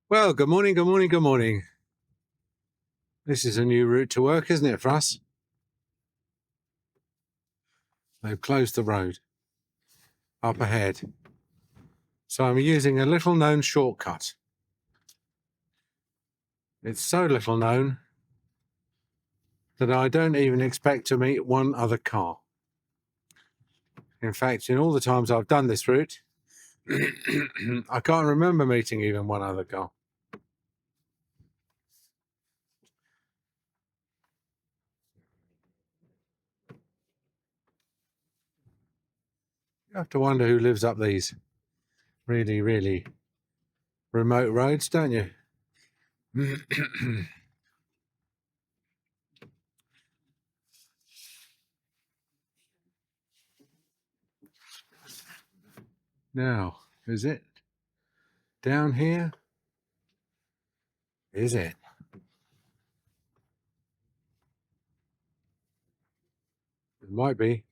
Well, good morning, good morning, good morning. This is a new route to work, isn't it, for us? They've closed the road up ahead. So I'm using a little known shortcut. It's so little known that I don't even expect to meet one other car. In fact, in all the times I've done this route, I can't remember meeting even one other car. You have to wonder who lives up these really, really remote roads, don't you? Now, is it down here? Is it? It might be.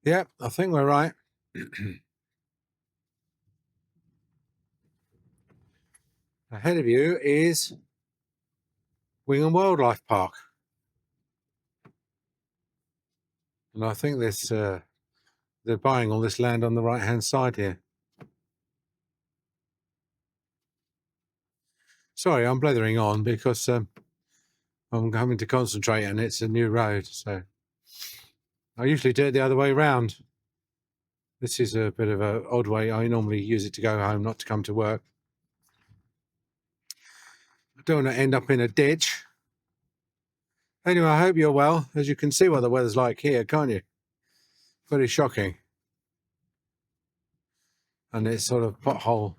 Yep, I think we're right. Ahead of you is Wingham Wildlife Park. And I think this they're buying all this land on the right-hand side here. Sorry, I'm blethering on because I'm having to concentrate and it's a new road. So I usually do it the other way around. This is a bit of an odd way. I normally use it to go home, not to come to work. I don't want to end up in a ditch. Anyway, I hope you're well. As you can see what the weather's like here, can't you? Pretty shocking. And it's sort of pothole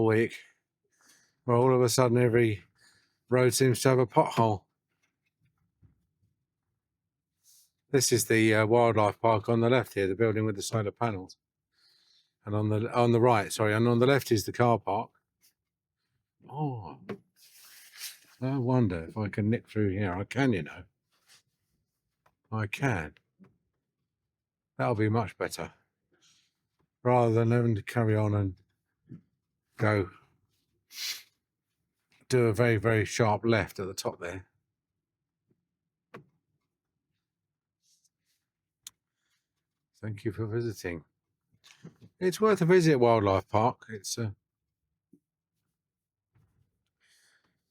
week, where all of a sudden every road seems to have a pothole. This is the wildlife park on the left here, the building with the solar panels, and on the right, sorry, and on the left is the car park. Oh, I wonder if I can nick through here. I can, you know. I can. That'll be much better, rather than having to carry on and go do a very, very sharp left at the top there. Thank you for visiting. It's worth a visit, Wildlife Park. It's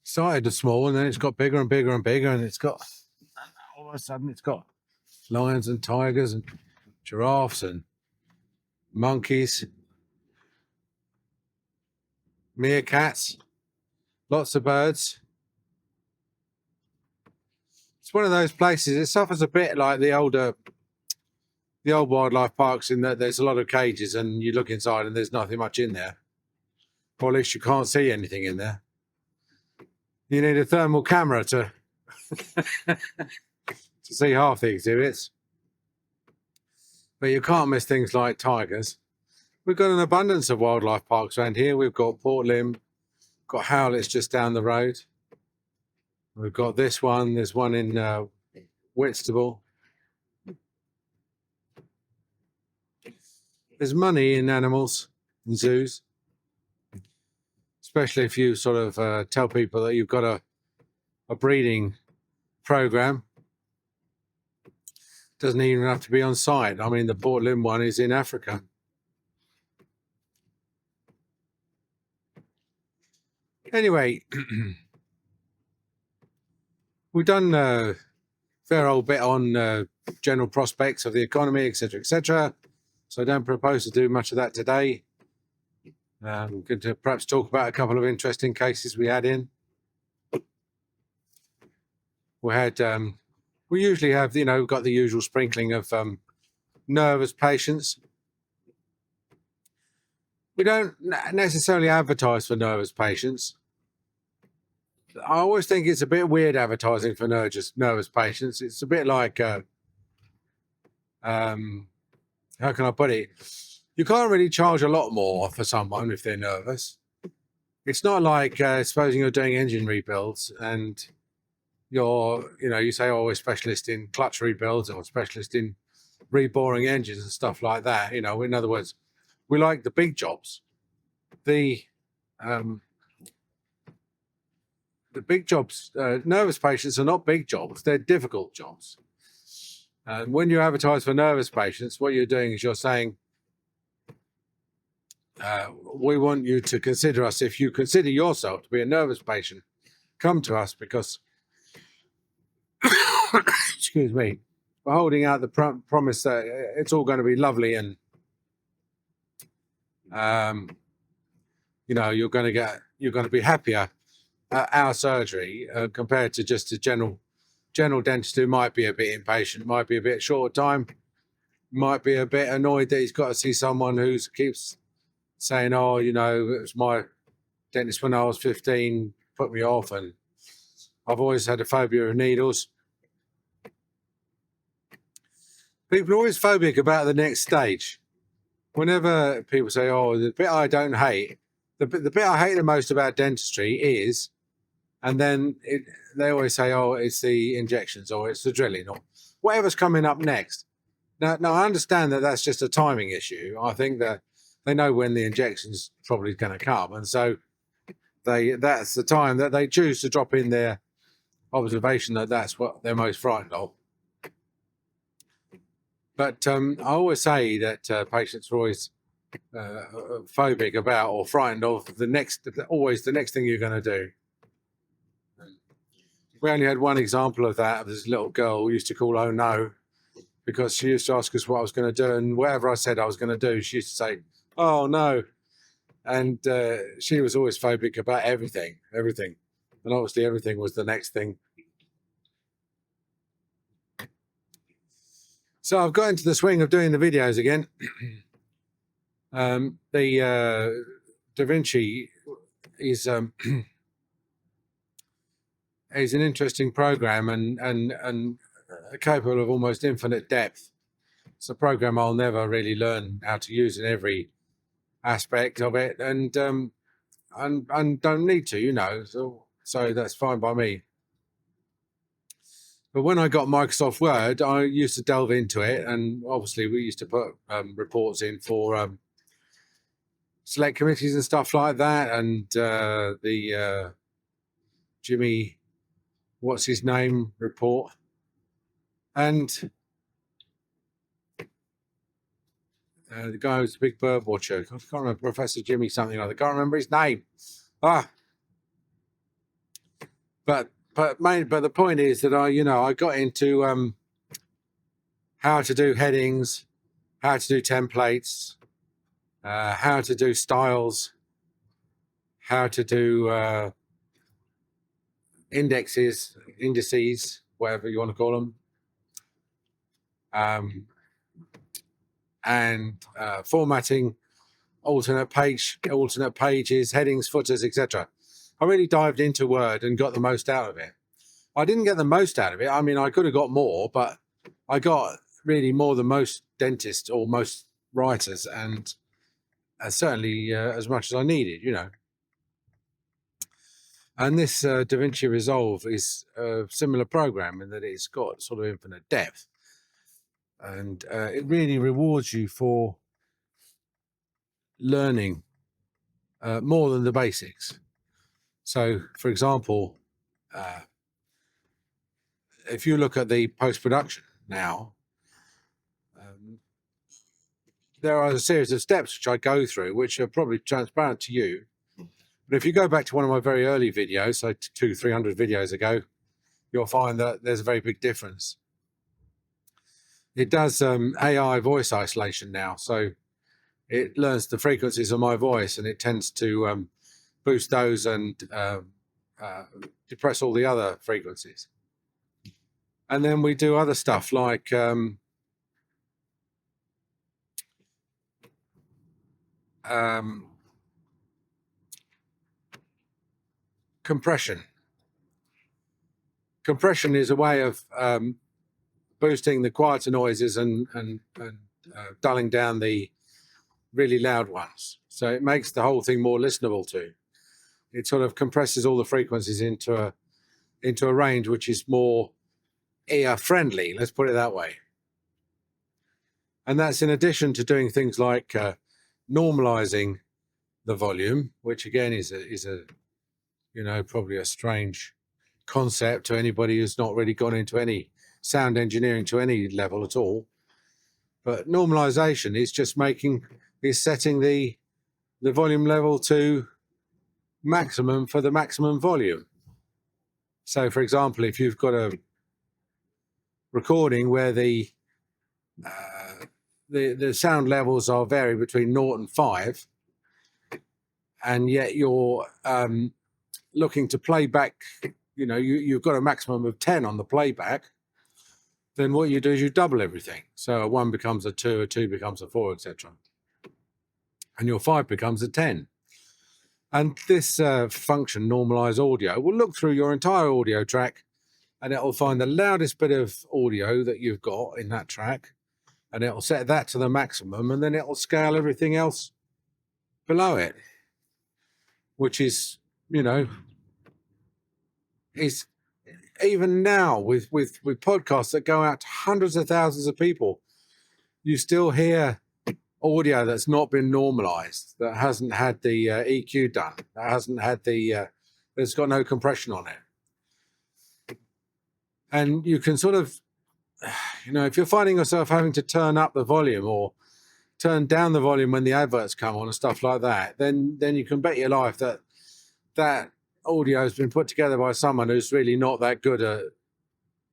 started small and then it's got bigger and bigger and bigger, and it's got, all of a sudden it's got lions and tigers and giraffes and monkeys, meerkats, lots of birds. It's one of those places, it suffers a bit like the old wildlife parks, in that there's a lot of cages and you look inside and there's nothing much in there. Or at least you can't see anything in there. You need a thermal camera to to see half the exhibits. But you can't miss things like tigers. We've got an abundance of wildlife parks around here. We've got Port Lim, got Howlett's just down the road. We've got this one. There's one in Whitstable. There's money in animals and zoos, especially if you sort of tell people that you've got a breeding program. Doesn't even have to be on site. I mean, the Port Lim one is in Africa. Anyway, we've done a fair old bit on general prospects of the economy, etc., etc. So I don't propose to do much of that today. I'm going to perhaps talk about a couple of interesting cases we had in. We usually have, you know, got the usual sprinkling of nervous patients. We don't necessarily advertise for nervous patients. I always think it's a bit weird advertising for nervous patients. It's a bit like, how can I put it? You can't really charge a lot more for someone if they're nervous. It's not like supposing you're doing engine rebuilds and you say, oh, we're a specialist in clutch rebuilds or a specialist in reboring engines and stuff like that. In other words, we like the big jobs. The big jobs, nervous patients are not big jobs, they're difficult jobs. And when you advertise for nervous patients, what you're doing is you're saying, we want you to consider us. If you consider yourself to be a nervous patient, come to us, because excuse me, we're holding out the promise that it's all going to be lovely, and you're going to be happier at our surgery compared to just a general dentist who might be a bit impatient, might be a bit short time, might be a bit annoyed that he's got to see someone who keeps saying, oh, it was my dentist when I was 15, put me off, and I've always had a phobia of needles. People are always phobic about the next stage. Whenever people say, oh, the bit I don't hate, the bit I hate the most about dentistry is, and then they always say, oh, it's the injections, or it's the drilling, or whatever's coming up next. Now I understand that that's just a timing issue. I think that they know when the injection's probably going to come, and so that's the time that they choose to drop in their observation that that's what they're most frightened of. But I always say that patients are always phobic about or frightened of always the next thing you're going to do. We only had one example of that, of this little girl we used to call "Oh No," because she used to ask us what I was going to do, and whatever I said I was going to do, she used to say, "Oh no," and she was always phobic about everything, and obviously everything was the next thing. So I've got into the swing of doing the videos again. The Da Vinci is an interesting program and capable of almost infinite depth. It's a program I'll never really learn how to use in every aspect of it, and don't need to, so that's fine by me. But when I got Microsoft Word, I used to delve into it, and obviously we used to put reports in for select committees and stuff like that, and the Jimmy, what's his name, report, and the guy who's a big bird watcher, I can't remember, Professor Jimmy something like that, I can't remember his name. But the point is that I got into how to do headings, how to do templates, how to do styles, how to do indices, whatever you want to call them, and formatting, alternate pages, headings, footers, etc. I really dived into Word and got the most out of it. I didn't get the most out of it. I mean, I could have got more, but I got really more than most dentists or most writers, and certainly as much as I needed, And this Da Vinci Resolve is a similar program in that it's got sort of infinite depth, and it really rewards you for learning more than the basics. So, for example, if you look at the post-production now, there are a series of steps which I go through, which are probably transparent to you. But if you go back to one of my very early videos, so 200-300 videos ago, you'll find that there's a very big difference. It does AI voice isolation now, so it learns the frequencies of my voice, and it tends to boost those and depress all the other frequencies. And then we do other stuff like compression. Compression is a way of boosting the quieter noises and dulling down the really loud ones. So it makes the whole thing more listenable to. It sort of compresses all the frequencies into into a range which is more ear friendly, let's put it that way. And that's in addition to doing things like normalizing the volume, which again is a probably a strange concept to anybody who's not really gone into any sound engineering to any level at all. But normalization is just setting the volume level to maximum for the maximum volume. So, for example, if you've got a recording where the sound levels are vary between 0 and 5, and yet you're looking to play back, you've got a maximum of 10 on the playback, then what you do is you double everything. So a 1 becomes a 2, a 2 becomes a 4, etc. And your 5 becomes a 10. And this function, normalize audio, will look through your entire audio track, and it will find the loudest bit of audio that you've got in that track, and it will set that to the maximum, and then it will scale everything else below it, which is, is even now with podcasts that go out to hundreds of thousands of people, you still hear audio that's not been normalized, that hasn't had the EQ done, that hasn't had there's got no compression on it. And you can sort of, if you're finding yourself having to turn up the volume or turn down the volume when the adverts come on and stuff like that, then you can bet your life that audio has been put together by someone who's really not that good at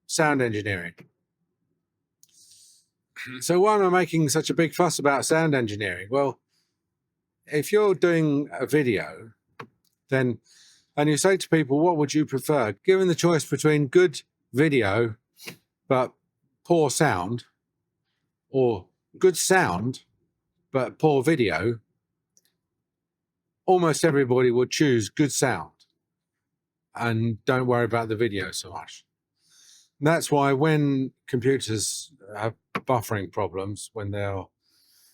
sound engineering. So why am I making such a big fuss about sound engineering? Well, if you're doing a video, and you say to people, what would you prefer? Given the choice between good video but poor sound, or good sound but poor video, almost everybody would choose good sound and don't worry about the video so much. And that's why when computers have buffering problems, when they're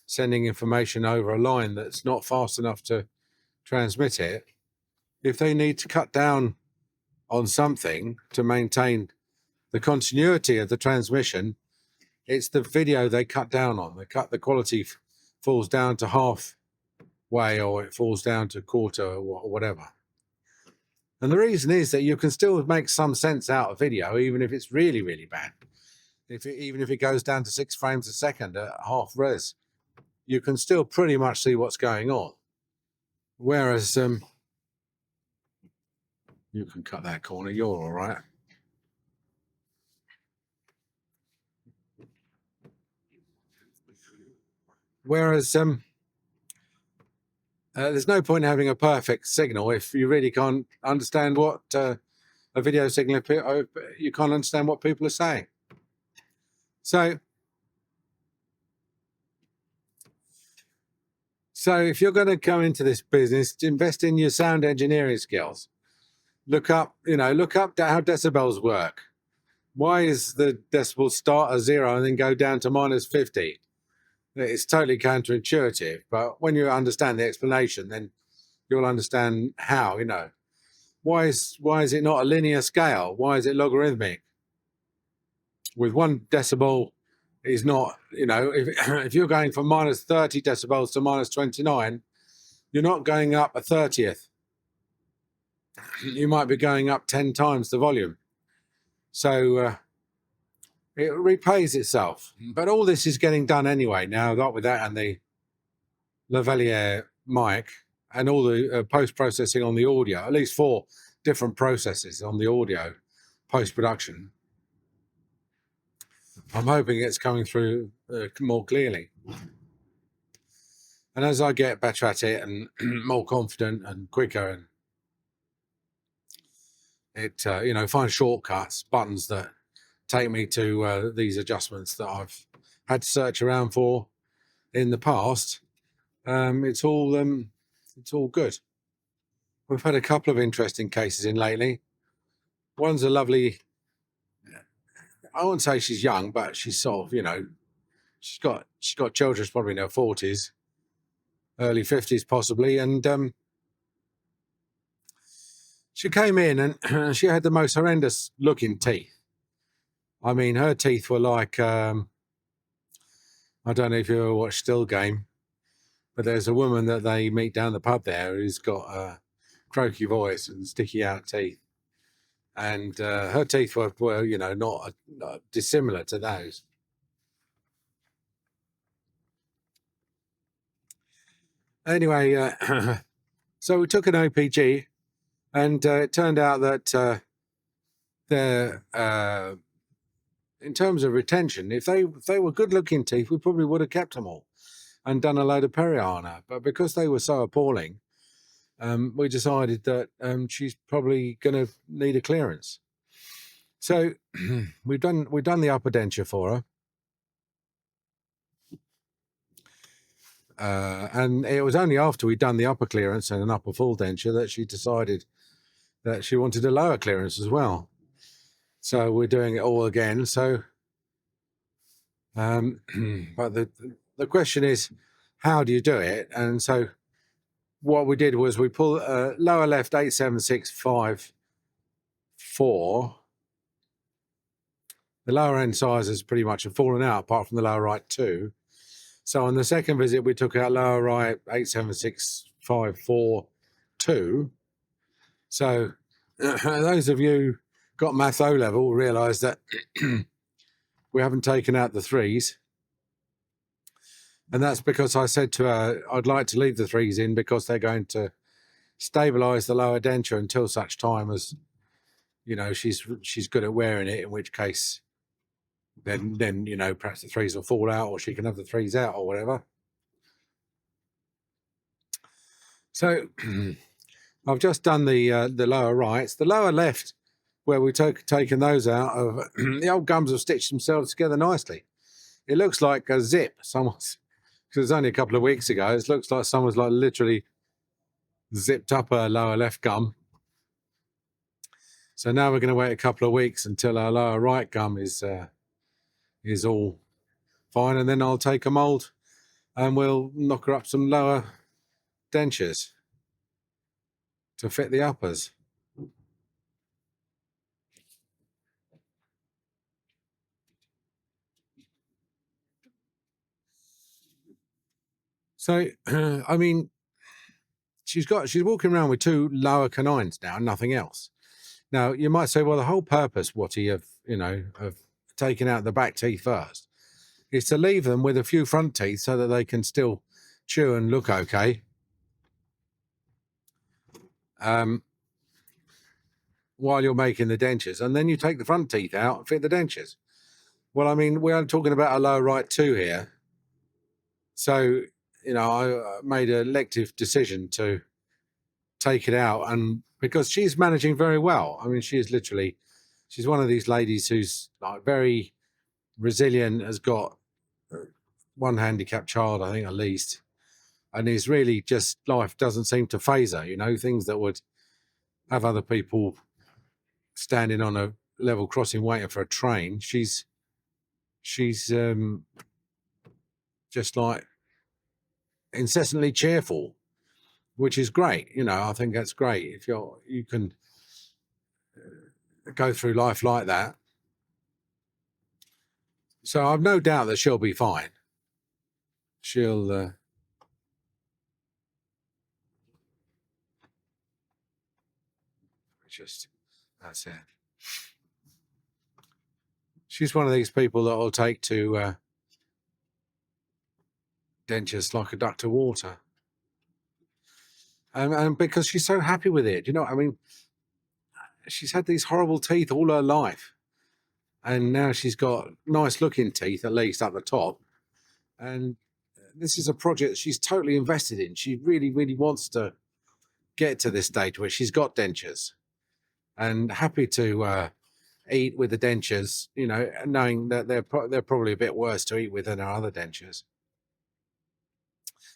sending information over a line that's not fast enough to transmit it, if they need to cut down on something to maintain the continuity of the transmission, it's the video they cut down on. The quality falls down to halfway, or it falls down to quarter, or whatever. And the reason is that you can still make some sense out of video, even if it's really, really bad. Even if it goes down to 6 frames a second at half res, you can still pretty much see what's going on. Whereas, you can cut that corner, you're all right. Whereas, there's no point in having a perfect signal if you really can't understand what a video signal, you can't understand what people are saying. So if you're going to go into this business, invest in your sound engineering skills. Look up how decibels work. Why is the decibels start at 0 and then go down to -50? It's totally counterintuitive, but when you understand the explanation, then you'll understand how. Why is it not a linear scale? Why is it logarithmic? With 1 decibel is not, if you're going from -30 decibels to -29, you're not going up a 30th. You might be going up 10 times the volume. So it repays itself. But all this is getting done anyway now, not with that and the lavalier mic and all the post-processing on the audio, at least 4 different processes on the audio post-production. I'm hoping it's coming through more clearly. And as I get better at it and more confident and quicker, and it find shortcuts, buttons that take me to these adjustments that I've had to search around for in the past, it's all good. We've had a couple of interesting cases in lately. One's a lovely, I wouldn't say she's young, but she's sort of, she's got children, probably in her 40s, early 50s possibly, and She came in and she had the most horrendous looking teeth. I mean, her teeth were like, I don't know if you ever watched Still Game, but there's a woman that they meet down the pub there who's got a croaky voice and sticky out teeth. And her teeth were you know, not dissimilar to those. Anyway, so we took an OPG, and it turned out that in terms of retention, if they were good-looking teeth, we probably would have kept them all and done a load of peri-ana. But because they were so appalling, we decided that she's probably going to need a clearance. So we've done the upper denture for her. And it was only after we'd done the upper clearance and an upper full denture that she decided that she wanted a lower clearance as well. So we're doing it all again. So, but the question is, how do you do it? And so what we did was we pull lower left 87654. The lower end sizes pretty much have fallen out, apart from the lower right 2. So on the second visit, we took out lower right 876542. So those of you got math O level realise that we haven't taken out the 3s. And that's because I said to her, I'd like to leave the 3s in because they're going to stabilise the lower denture until such time as, you know, she's good at wearing it, in which case then you know, perhaps the 3s will fall out, or she can have the 3s out or whatever. So I've just done the lower rights. The lower left, where we've taken those out, of the old gums have stitched themselves together nicely. It looks like a zip. Someone's, because it's only a couple of weeks ago, it looks like someone's like literally zipped up her lower left gum. So now we're going to wait a couple of weeks until our lower right gum is all fine, and then I'll take a mould and we'll knock her up some lower dentures to fit the uppers. So, I mean, she's walking around with 2 lower canines now, nothing else. Now, you might say, well, the whole purpose, Watty, of taking out the back teeth first is to leave them with a few front teeth so that they can still chew and look okay. While you're making the dentures, and then you take the front teeth out and fit the dentures. Well, I mean, we're talking about a lower right 2 here. So, you know, I made an elective decision to take it out, and because she's managing very well. I mean, she's one of these ladies who's like very resilient, has got 1 handicapped child, I think, at least, and is really just, life doesn't seem to phase her, you know, things that would have other people standing on a level crossing waiting for a train. She's just like incessantly cheerful, which is great. You know, I think that's great if you can go through life like that. So I've no doubt that she'll be fine. She'll that's it. She's one of these people that will take to dentures like a duck to water. And because she's so happy with it, you know, I mean, she's had these horrible teeth all her life, and now she's got nice looking teeth, at least at the top. And this is a project she's totally invested in. She really, really wants to get to this stage where she's got dentures, and happy to eat with the dentures, you know, knowing that they're probably a bit worse to eat with than our other dentures,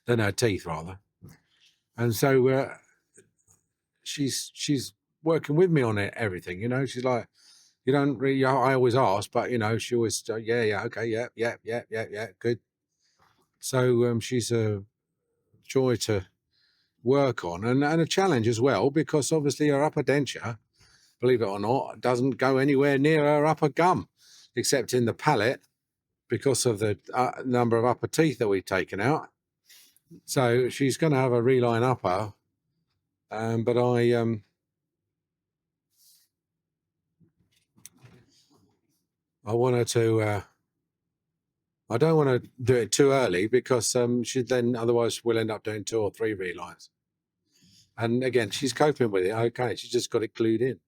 than her teeth rather. And so she's working with me on it, everything, you know. She's like, you don't really, I always ask, but you know, she always yeah, okay, yeah, good. So she's a joy to work on, and a challenge as well, because obviously her upper denture, believe it or not, doesn't go anywhere near her upper gum, except in the palate, because of the number of upper teeth that we've taken out. So she's going to have a reline upper, but I want her to. I don't want to do it too early, because otherwise we'll end up doing 2 or 3 relines. And again, she's coping with it. Okay, she's just got it glued in.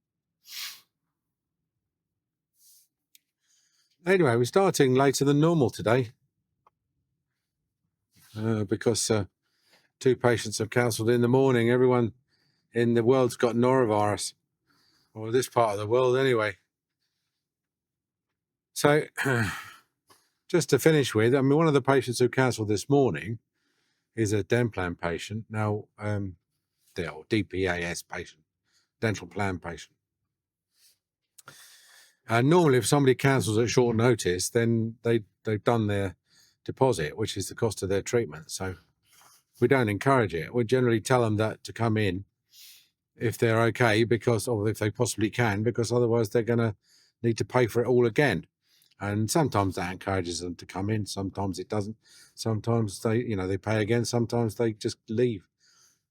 Anyway, we're starting later than normal today, because 2 patients have cancelled in the morning. Everyone in the world's got norovirus, or this part of the world anyway. So just to finish with, I mean, one of the patients who cancelled this morning is a dental plan patient. Now, DPAS patient, dental plan patient. And normally if somebody cancels at short notice, then they've done their deposit, which is the cost of their treatment. So we don't encourage it. We generally tell them that to come in if they're okay, or if they possibly can, because otherwise they're going to need to pay for it all again. And sometimes that encourages them to come in. Sometimes it doesn't. Sometimes they pay again. Sometimes they just leave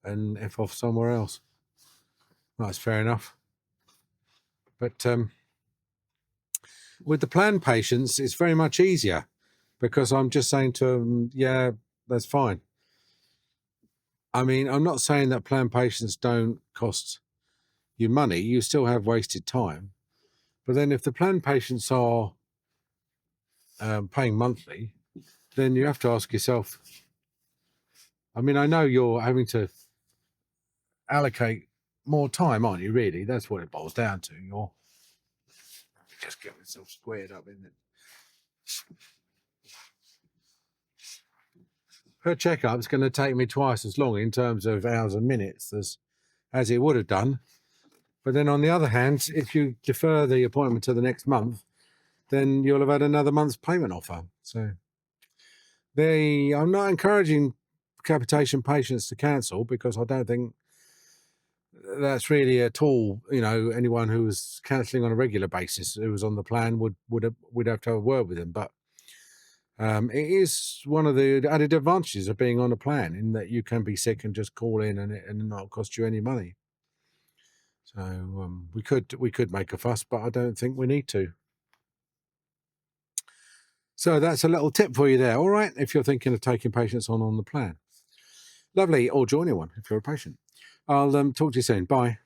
and F off somewhere else. Well, that's fair enough. But with the plan patients, it's very much easier, because I'm just saying to them, yeah, that's fine. I mean, I'm not saying that plan patients don't cost you money. You still have wasted time. But then if the plan patients are paying monthly, then you have to ask yourself, I mean, I know you're having to allocate more time, aren't you, really? That's what it boils down to. You're just get myself squared up, isn't it? Her checkup is going to take me twice as long in terms of hours and minutes as it would have done. But then on the other hand, if you defer the appointment to the next month, then you'll have had another month's payment offer. So I'm not encouraging capitation patients to cancel, because I don't think that's really at all, anyone who was cancelling on a regular basis, who was on the plan, would have to have a word with them. But it is one of the added advantages of being on a plan, in that you can be sick and just call in and not cost you any money. So we could make a fuss, but I don't think we need to. So that's a little tip for you there. All right, if you're thinking of taking patients on the plan. Lovely, or joining one if you're a patient. I'll talk to you soon. Bye.